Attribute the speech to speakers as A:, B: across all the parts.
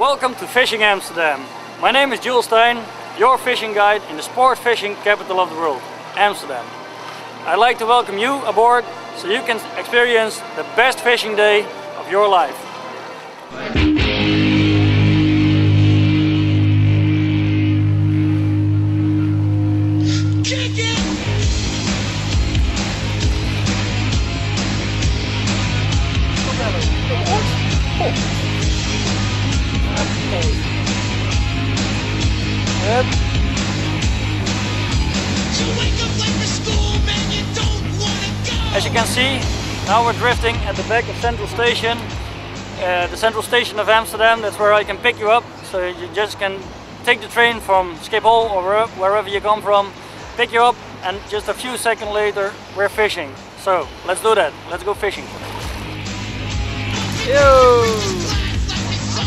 A: Welcome to Fishing Amsterdam. My name is Jules Stein, your fishing guide in the sport fishing capital of the world, Amsterdam. I'd like to welcome you aboard so you can experience the best fishing day of your life. As you can see, now we're drifting at the back of Central Station, the Central Station of Amsterdam. That's where I can pick you up, so you just can take the train from Schiphol or wherever you come from, pick you up, and just a few seconds later we're fishing. So let's do that, let's go fishing. Yo!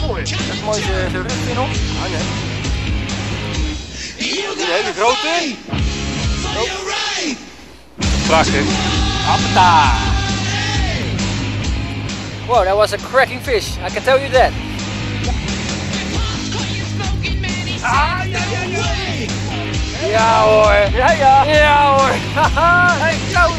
A: Mooi, dat is mooi zo'n rugje nog. Ah, nee. Die hele grote.
B: Prachtig.
C: Wow, that was a cracking fish, I can tell you that.
B: Ah, ja, ja, ja.
C: Ja hoor.
A: Ja, ja.
C: Ja hoor.
A: Hey, zo.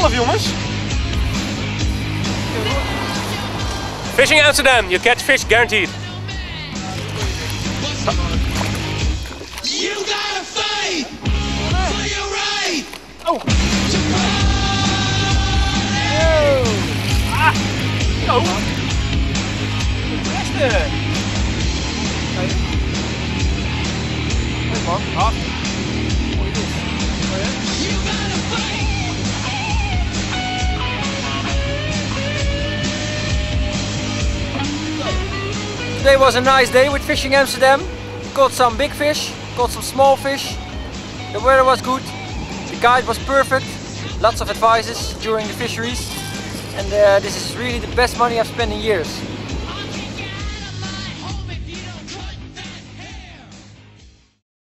B: 12 jongens. Fishing Amsterdam, you catch fish guaranteed.
D: You gotta fight for your right.
B: Oh. Ah. Oh. Beste. Hey man, af. Mooi vis.
D: You gotta fight.
C: Today was a nice day with Fishing Amsterdam. Caught some big fish, caught some small fish. The weather was good, the guide was perfect, lots of advices during the fisheries. And this is really the best money I've spent in years.